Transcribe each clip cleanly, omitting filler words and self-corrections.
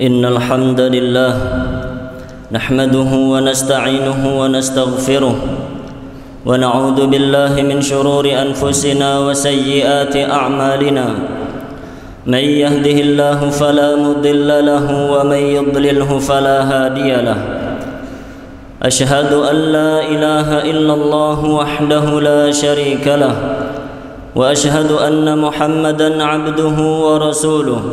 إن الحمد لله نحمده ونستعينه ونستغفره ونعوذ بالله من شرور أنفسنا وسيئات أعمالنا من يهده الله فلا مضل له ومن يضلله فلا هادي له أشهد أن لا إله إلا الله وحده لا شريك له وأشهد أن محمدًا عبده ورسوله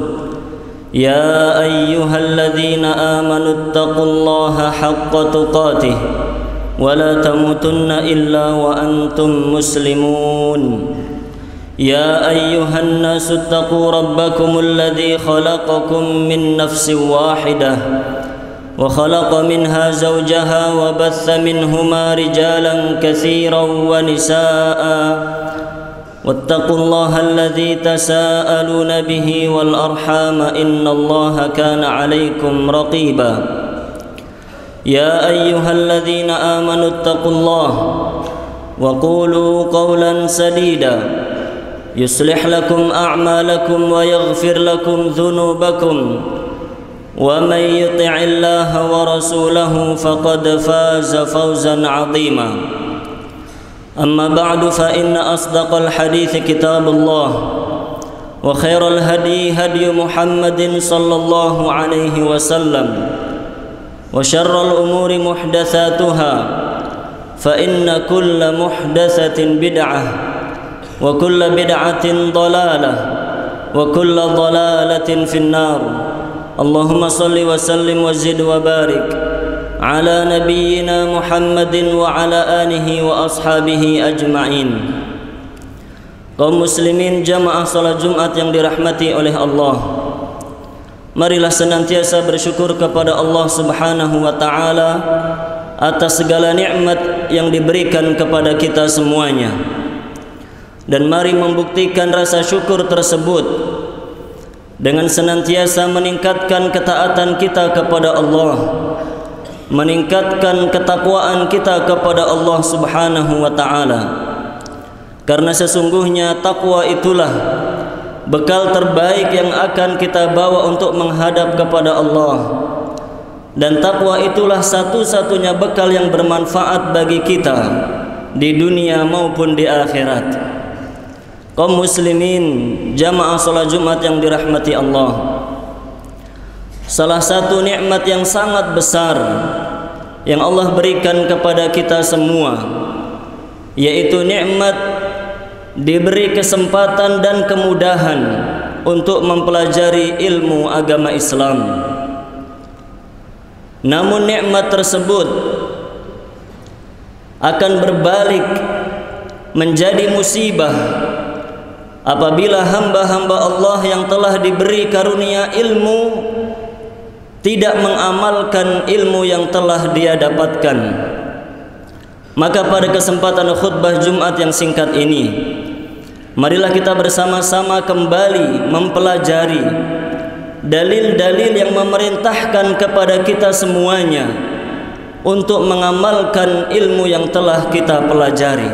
يا أيها الذين آمنوا اتقوا الله حق تقاته ولا تموتن إلا وأنتم مسلمون يا أيها الناس اتقوا ربكم الذي خلقكم من نفس واحدة وخلق منها زوجها وبث منهما رجالا كثيرا ونساء واتقوا الله الذي تساءلون به والأرحام إن الله كان عليكم رقيبا يا أيها الذين آمنوا اتقوا الله وقولوا قولا سديدا يصلح لكم أعمالكم ويغفر لكم ذنوبكم ومن يطع الله ورسوله فقد فاز فوزا عظيما أما بعد فإن أصدق الحديث كتاب الله وخير الهدي هدي محمد صلى الله عليه وسلم وشر الأمور محدثاتها فإن كل محدثة بدعة وكل بدعة ضلالة وكل ضلالة في النار اللهم صل وسلم وزد وبارك على نبينا محمد وعلى آله وأصحابه أجمعين. Kaum muslimin jamaah salat Jumat yang dirahmati oleh Allah, marilah senantiasa bersyukur kepada Allah Subhanahu wa taala atas segala nikmat yang diberikan kepada kita semuanya. Dan mari membuktikan rasa syukur tersebut dengan senantiasa meningkatkan ketaatan kita kepada Allah, meningkatkan ketakwaan kita kepada Allah Subhanahu wa taala. Karena sesungguhnya takwa itulah bekal terbaik yang akan kita bawa untuk menghadap kepada Allah. Dan takwa itulah satu-satunya bekal yang bermanfaat bagi kita di dunia maupun di akhirat. Kaum muslimin jamaah salat Jumat yang dirahmati Allah, salah satu nikmat yang sangat besar yang Allah berikan kepada kita semua, yaitu nikmat diberi kesempatan dan kemudahan untuk mempelajari ilmu agama Islam. Namun nikmat tersebut akan berbalik menjadi musibah apabila hamba-hamba Allah yang telah diberi karunia ilmu tidak mengamalkan ilmu yang telah dia dapatkan. Maka pada kesempatan khutbah Jumat yang singkat ini, marilah kita bersama-sama kembali mempelajari dalil-dalil yang memerintahkan kepada kita semuanya untuk mengamalkan ilmu yang telah kita pelajari.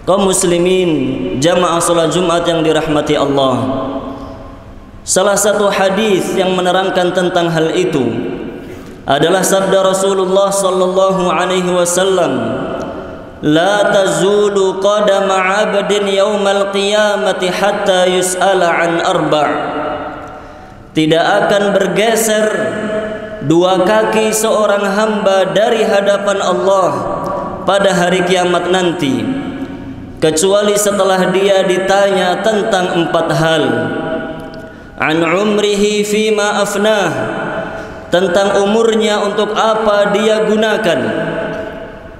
Kaum muslimin jamaah salat Jumat yang dirahmati Allah, salah satu hadis yang menerangkan tentang hal itu adalah sabda Rasulullah sallallahu alaihi wasallam, la tazulu qadama 'abdin yaumal qiyamati hatta yus'ala an arba'. Tidak akan bergeser dua kaki seorang hamba dari hadapan Allah pada hari kiamat nanti, kecuali setelah dia ditanya tentang 4 hal. An umrihi fima afnah, tentang umurnya untuk apa dia gunakan.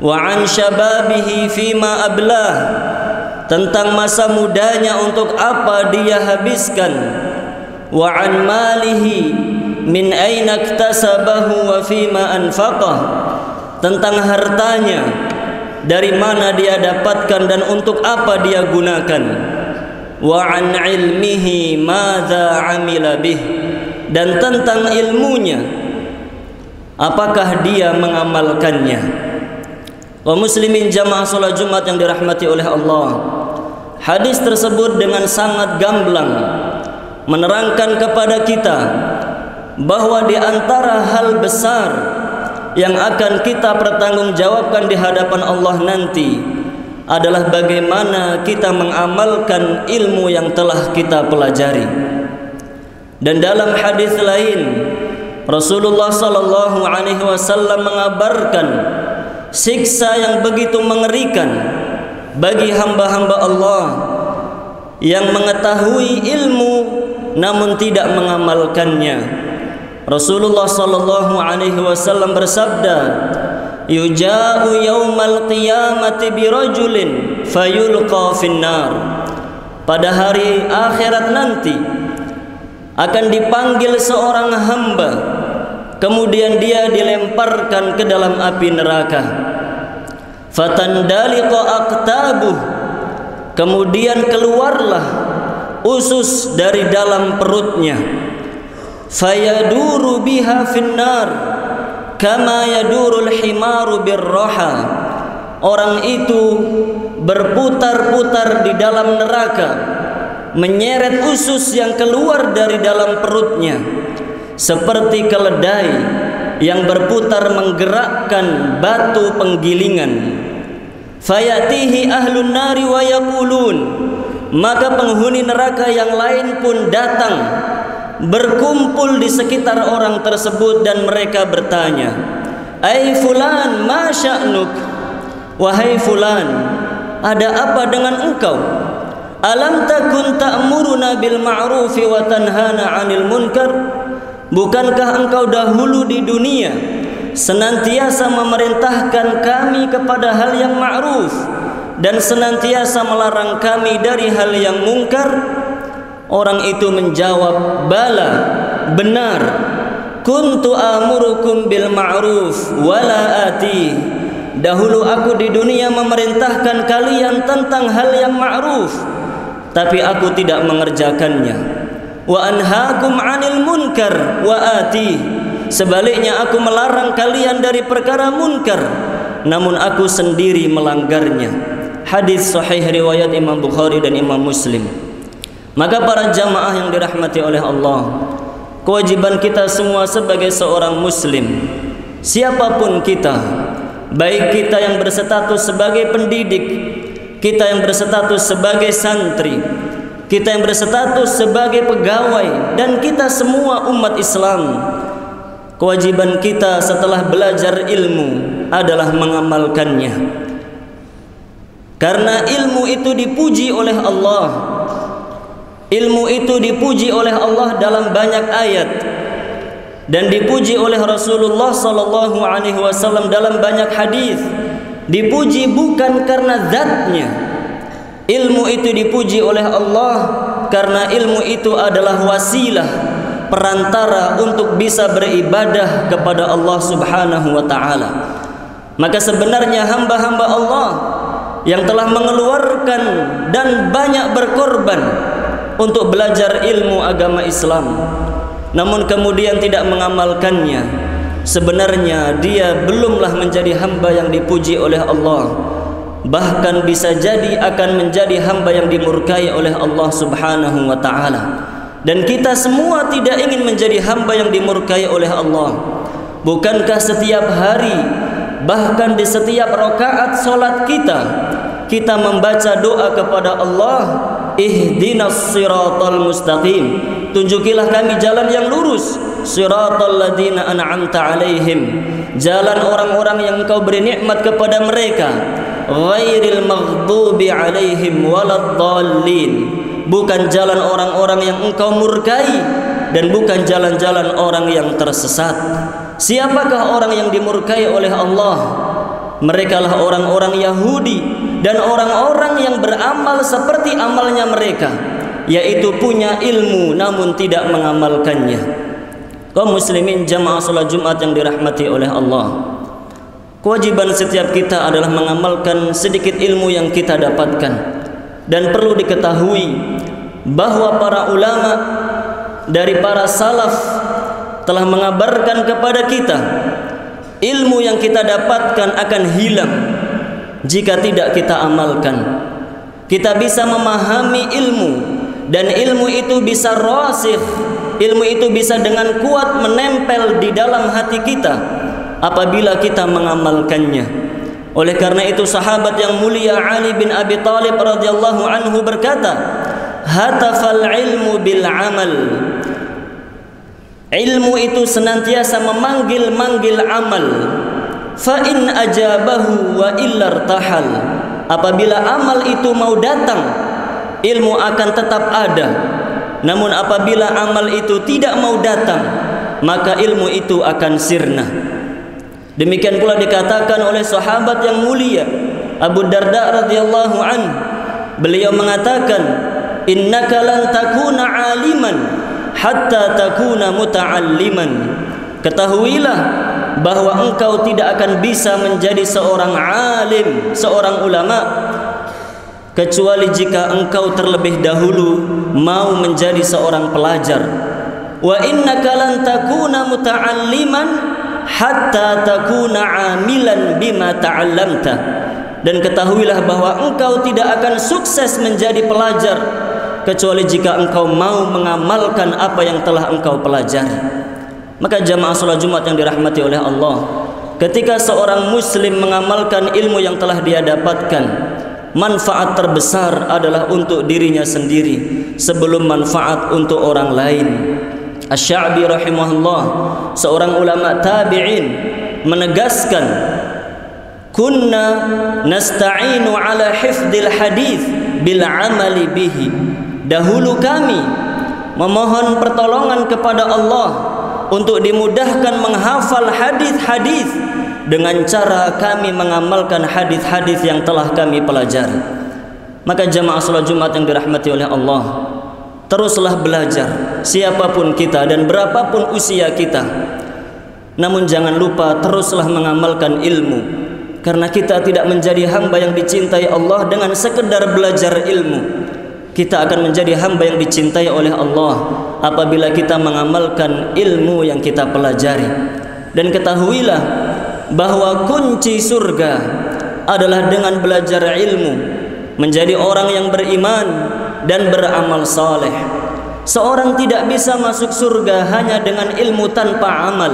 Wa an syababihi fima ablah, tentang masa mudanya untuk apa dia habiskan. Wa an malihi min aina iktasabahu wa fima anfaqah, tentang hartanya dari mana dia dapatkan dan untuk apa dia gunakan. Wa an ilmihi madza amila bih, dan tentang ilmunya apakah dia mengamalkannya. Kaum muslimin jamaah salat Jumat yang dirahmati oleh Allah, hadis tersebut dengan sangat gamblang menerangkan kepada kita bahwa di antara hal besar yang akan kita pertanggungjawabkan di hadapan Allah nanti adalah bagaimana kita mengamalkan ilmu yang telah kita pelajari. Dan dalam hadis lain Rasulullah sallallahu alaihi wasallam mengabarkan siksa yang begitu mengerikan bagi hamba-hamba Allah yang mengetahui ilmu namun tidak mengamalkannya. Rasulullah sallallahu alaihi wasallam bersabda, "Yuja'u yaumal qiyamati birajulin fayulqa finnar." Pada hari akhirat nanti akan dipanggil seorang hamba, kemudian dia dilemparkan ke dalam api neraka. Fatandaliqa aqtabuh, kemudian keluarlah usus dari dalam perutnya. Fayaduru biha finnar kama yadurul himaru birroha. Orang itu berputar-putar di dalam neraka, menyeret usus yang keluar dari dalam perutnya seperti keledai yang berputar menggerakkan batu penggilingan. Fayatihi ahlun nari wa yaqulun, maka penghuni neraka yang lain pun datang berkumpul di sekitar orang tersebut dan mereka bertanya, "Ai fulan, ma sya'nuk?" Wahai fulan, ada apa dengan engkau? Alam takun ta'muruna bil ma'rufi wa tanhana 'anil munkar? Bukankah engkau dahulu di dunia senantiasa memerintahkan kami kepada hal yang ma'ruf dan senantiasa melarang kami dari hal yang mungkar? Orang itu menjawab, "Bala, benar. Kuntu amurukum bil ma'ruf wala ati." Dahulu aku di dunia memerintahkan kalian tentang hal yang ma'ruf, tapi aku tidak mengerjakannya. Wa anhaakum 'anil munkar wa ati. Sebaliknya aku melarang kalian dari perkara munkar, namun aku sendiri melanggarnya. Hadis sahih riwayat Imam Bukhari dan Imam Muslim. Maka para jamaah yang dirahmati oleh Allah, kewajiban kita semua sebagai seorang muslim, siapapun kita, baik kita yang berstatus sebagai pendidik, kita yang berstatus sebagai santri, kita yang berstatus sebagai pegawai, dan kita semua umat Islam, kewajiban kita setelah belajar ilmu adalah mengamalkannya. Karena ilmu itu dipuji oleh Allah. Ilmu itu dipuji oleh Allah dalam banyak ayat dan dipuji oleh Rasulullah sallallahu alaihi wasallam dalam banyak hadis. Dipuji bukan karena zatnya. Ilmu itu dipuji oleh Allah karena ilmu itu adalah wasilah, perantara untuk bisa beribadah kepada Allah Subhanahu wa taala. Maka sebenarnya hamba-hamba Allah yang telah mengeluarkan dan banyak berkorban untuk belajar ilmu agama Islam, namun kemudian tidak mengamalkannya, sebenarnya dia belumlah menjadi hamba yang dipuji oleh Allah. Bahkan bisa jadi akan menjadi hamba yang dimurkai oleh Allah Subhanahu wa taala. Dan kita semua tidak ingin menjadi hamba yang dimurkai oleh Allah. Bukankah setiap hari, bahkan di setiap rakaat salat kita membaca doa kepada Allah, ihdinas siratal mustaqim, tunjukilah kami jalan yang lurus, siratal ladzina an'amta alaihim, jalan orang-orang yang Engkau beri nikmat kepada mereka, ghairil maghdubi alaihim waladdallin, bukan jalan orang-orang yang Engkau murkai dan bukan jalan-jalan orang yang tersesat. Siapakah orang yang dimurkai oleh Allah? Mereka lah orang-orang Yahudi dan orang-orang yang beramal seperti amalnya mereka, yaitu punya ilmu namun tidak mengamalkannya. Kaum muslimin jamaah salat Jumat yang dirahmati oleh Allah, kewajiban setiap kita adalah mengamalkan sedikit ilmu yang kita dapatkan. Dan perlu diketahui bahwa para ulama dari para salaf telah mengabarkan kepada kita, ilmu yang kita dapatkan akan hilang jika tidak kita amalkan. Kita bisa memahami ilmu dan ilmu itu bisa rasikh, ilmu itu bisa dengan kuat menempel di dalam hati kita apabila kita mengamalkannya. Oleh karena itu sahabat yang mulia Ali bin Abi Thalib radhiyallahu anhu berkata, hatafal ilmu bil amal. Ilmu itu senantiasa memanggil-manggil amal. Fa in ajabahu wa illar tahal. Apabila amal itu mau datang, ilmu akan tetap ada. Namun apabila amal itu tidak mau datang, maka ilmu itu akan sirna. Demikian pula dikatakan oleh sahabat yang mulia Abu Darda radhiyallahu anhu. Beliau mengatakan, innaka lan takuna aliman hatta takuna muta'alliman. Ketahuilah bahwa engkau tidak akan bisa menjadi seorang alim, seorang ulama, kecuali jika engkau terlebih dahulu mau menjadi seorang pelajar. Wa innaka lan takuna muta'alliman hatta takuna amilan bima ta'allamta. Dan ketahuilah bahwa engkau tidak akan sukses menjadi pelajar kecuali jika engkau mau mengamalkan apa yang telah engkau pelajari. Maka jamaah salat Jumat yang dirahmati oleh Allah, ketika seorang muslim mengamalkan ilmu yang telah dia dapatkan, manfaat terbesar adalah untuk dirinya sendiri sebelum manfaat untuk orang lain. Asy-Sya'bi rahimahullah, seorang ulama tabi'in, menegaskan, kunna nasta'inu ala hifdzil hadits bil amali bihi. Dahulu kami memohon pertolongan kepada Allah untuk dimudahkan menghafal hadis-hadis dengan cara kami mengamalkan hadis-hadis yang telah kami pelajari. Maka jamaah salat Jumat yang dirahmati oleh Allah, teruslah belajar, siapapun kita dan berapapun usia kita. Namun jangan lupa teruslah mengamalkan ilmu, karena kita tidak menjadi hamba yang dicintai Allah dengan sekedar belajar ilmu. Kita akan menjadi hamba yang dicintai oleh Allah apabila kita mengamalkan ilmu yang kita pelajari. Dan ketahuilah bahwa kunci surga adalah dengan belajar ilmu, menjadi orang yang beriman dan beramal saleh. Seorang tidak bisa masuk surga hanya dengan ilmu tanpa amal.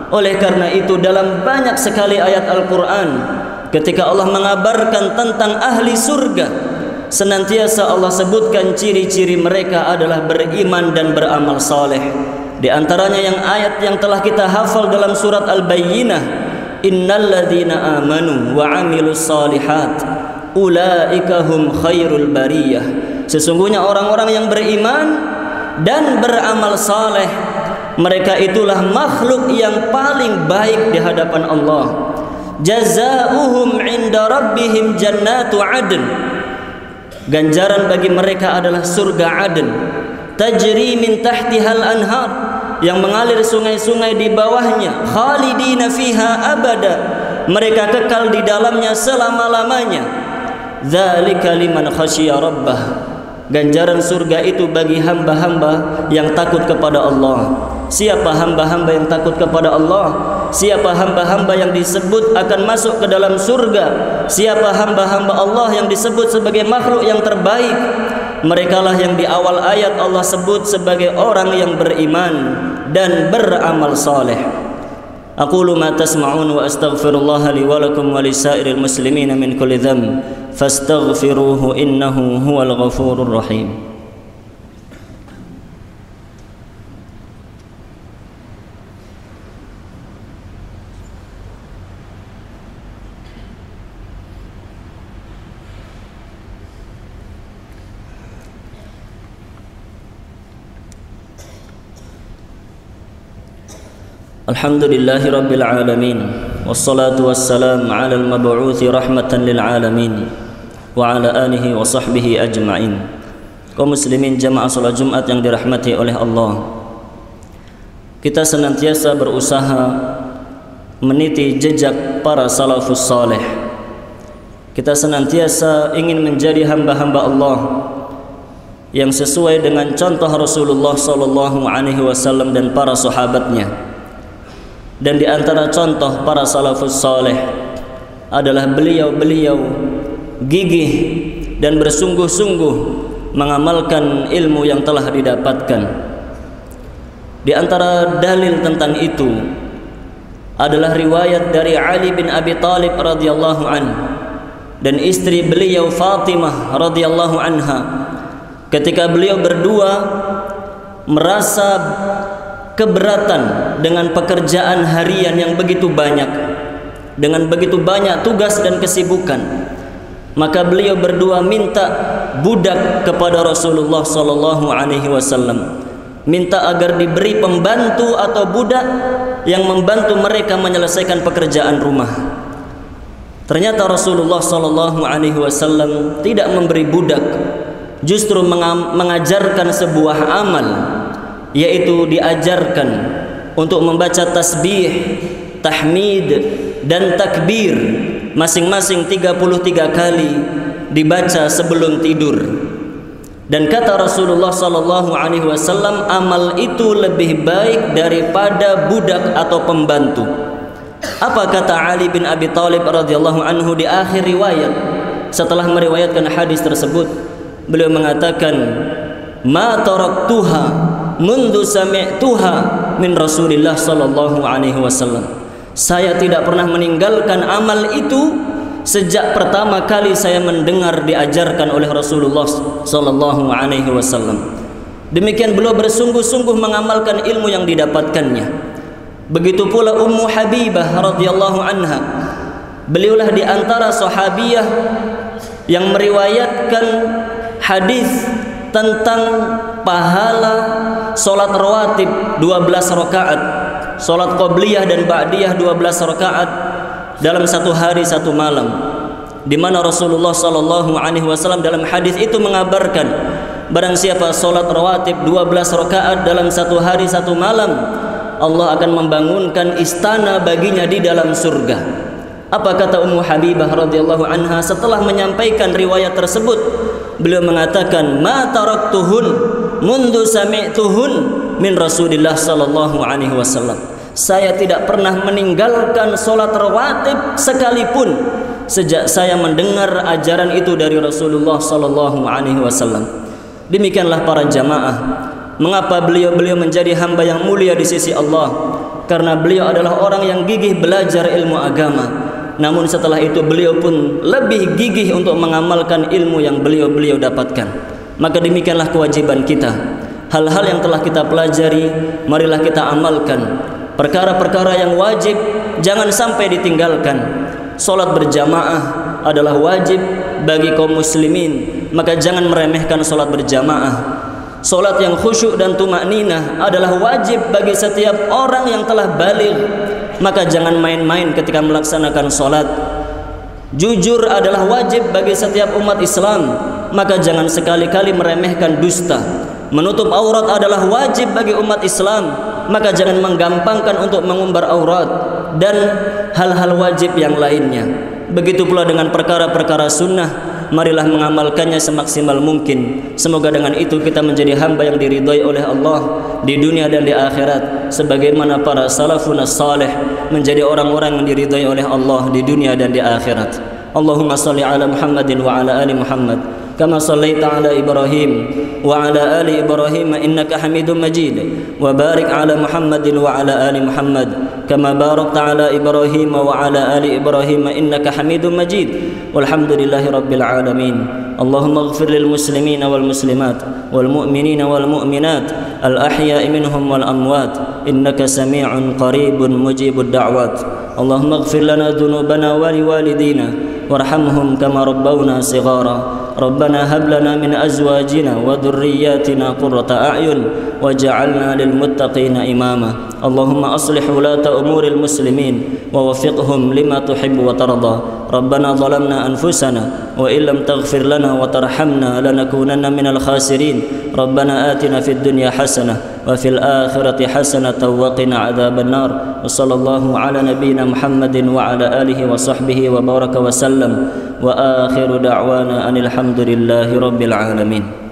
Oleh karena itu dalam banyak sekali ayat Al-Quran, ketika Allah mengabarkan tentang ahli surga, senantiasa Allah sebutkan ciri-ciri mereka adalah beriman dan beramal saleh. Di antaranya yang ayat yang telah kita hafal dalam surat Al-Bayyinah, innalladzina amanu wa amilus salihat ulaika hum khairul bariyah. Sesungguhnya orang-orang yang beriman dan beramal saleh, mereka itulah makhluk yang paling baik di hadapan Allah. Jazaohum 'inda rabbihim jannatu 'adn. Ganjaran bagi mereka adalah surga Aden. Tajri min tahtihal anhar, yang mengalir sungai-sungai di bawahnya. Khalidina fiha abada, mereka kekal di dalamnya selama-lamanya. Dzalika liman khasyiya rabbah. Ganjaran surga itu bagi hamba-hamba yang takut kepada Allah. Siapa hamba-hamba yang takut kepada Allah? Siapa hamba-hamba yang disebut akan masuk ke dalam surga? Siapa hamba-hamba Allah yang disebut sebagai makhluk yang terbaik? Merekalah yang di awal ayat Allah sebut sebagai orang yang beriman dan beramal saleh. Aqulu ma tasma'un wa astaghfirullah li wa lakum wa lisairil muslimin min kulli dhanb fastaghfiruhu innahu huwal ghafurur rahim. Alhamdulillahi rabbil alamin, wassalatu wassalam ala al-mab'uthi rahmatan lil alamin wa ala alihi wa sahbihi ajma'in. Kaum muslimin jamaah salat Jumat yang dirahmati oleh Allah, kita senantiasa berusaha meniti jejak para salafus saleh. Kita senantiasa ingin menjadi hamba-hamba Allah yang sesuai dengan contoh Rasulullah sallallahu alaihi wasallam dan para sahabatnya. Dan di antara contoh para salafus saleh adalah beliau-beliau gigih dan bersungguh-sungguh mengamalkan ilmu yang telah didapatkan. Di antara dalil tentang itu adalah riwayat dari Ali bin Abi Thalib radhiyallahu anhu dan istri beliau Fatimah radhiyallahu anha, ketika beliau berdua merasa keberatan dengan pekerjaan harian yang begitu banyak, dengan begitu banyak tugas dan kesibukan, maka beliau berdua minta budak kepada Rasulullah sallallahu alaihi wasallam, minta agar diberi pembantu atau budak yang membantu mereka menyelesaikan pekerjaan rumah. Ternyata Rasulullah sallallahu alaihi wasallam tidak memberi budak, justru mengajarkan sebuah amal, yaitu diajarkan untuk membaca tasbih, tahmid dan takbir masing-masing 33 kali dibaca sebelum tidur. Dan kata Rasulullah sallallahu alaihi wasallam, amal itu lebih baik daripada budak atau pembantu. Apa kata Ali bin Abi Thalib radhiyallahu anhu di akhir riwayat setelah meriwayatkan hadis tersebut? Beliau mengatakan, "Ma taraktuha mundu sami'tuha min Rasulillah sallallahu alaihi wasallam." Saya tidak pernah meninggalkan amal itu sejak pertama kali saya mendengar diajarkan oleh Rasulullah sallallahu alaihi wasallam. Demikian beliau bersungguh-sungguh mengamalkan ilmu yang didapatkannya. Begitu pula Ummu Habibah radhiyallahu anha. Beliaulah di antara sahabiyah yang meriwayatkan hadis tentang pahala salat rawatib 12 rakaat, salat qabliyah dan ba'diyah 12 rakaat dalam satu hari satu malam, di mana Rasulullah sallallahu alaihi wasallam dalam hadis itu mengabarkan, barang siapa salat rawatib 12 rakaat dalam satu hari satu malam, Allah akan membangunkan istana baginya di dalam surga. Apa kata Ummu Habibah radhiyallahu anha setelah menyampaikan riwayat tersebut? Beliau mengatakan, "Ma taraktuhun mundu sami'tuhun min Rasulillah sallallahu alaihi wasallam." Saya tidak pernah meninggalkan salat rawatib sekalipun sejak saya mendengar ajaran itu dari Rasulullah sallallahu alaihi wasallam. Demikianlah para jamaah, mengapa beliau menjadi hamba yang mulia di sisi Allah? Karena beliau adalah orang yang gigih belajar ilmu agama. Namun setelah itu beliau pun lebih gigih untuk mengamalkan ilmu yang beliau dapatkan. Maka demikianlah kewajiban kita. Hal-hal yang telah kita pelajari, marilah kita amalkan. Perkara-perkara yang wajib jangan sampai ditinggalkan. Salat berjamaah adalah wajib bagi kaum muslimin, maka jangan meremehkan salat berjamaah. Salat yang khusyuk dan tumakninah adalah wajib bagi setiap orang yang telah baligh, maka jangan main-main ketika melaksanakan salat. Jujur adalah wajib bagi setiap umat Islam, maka jangan sekali-kali meremehkan dusta. Menutup aurat adalah wajib bagi umat Islam, maka jangan menggampangkan untuk mengumbar aurat dan hal-hal wajib yang lainnya. Begitu pula dengan perkara-perkara sunnah, marilah mengamalkannya semaksimal mungkin. Semoga dengan itu kita menjadi hamba yang diridhai oleh Allah di dunia dan di akhirat, sebagaimana para salafun salih menjadi orang-orang yang diridhai oleh Allah di dunia dan di akhirat. Allahumma salli ala Muhammadin wa ala ali Muhammad kama sallaita ala Ibrahim wa ala ali Ibrahim innaka Hamidum Majid, wa barik ala Muhammadin wa ala ali Muhammad kama barakta ala Ibrahim wa ala ali Ibrahim innaka Hamidum Majid. Walhamdulillahi rabbil alamin. Allahumma ighfir lil muslimina wal muslimat wal mu'minina wal mu'minat al ahya'i minhum wal amwat innaka sami'un qaribun mujibud da'wat. Allahumma ighfir lana dhunubana wa liwalidina warhamhum kama rabbawna shighara. ربنا هب لنا من أزواجنا وذرياتنا قرة أعين وجعلنا للمتقين إماما. اللهم أصلح ولاة أمور المسلمين ووفقهم لما تحب وترضى. ربنا ظلمنا أنفسنا وإن لم تغفر لنا وترحمنا لنكونن من الخاسرين. ربنا آتنا في الدنيا حسنة وفي الآخرة حسنة وقنا عذاب النار. وصلى الله على نبينا محمد وعلى آله وصحبه وبارك وسلم. وآخر دعوانا أن الحمد لله رب العالمين.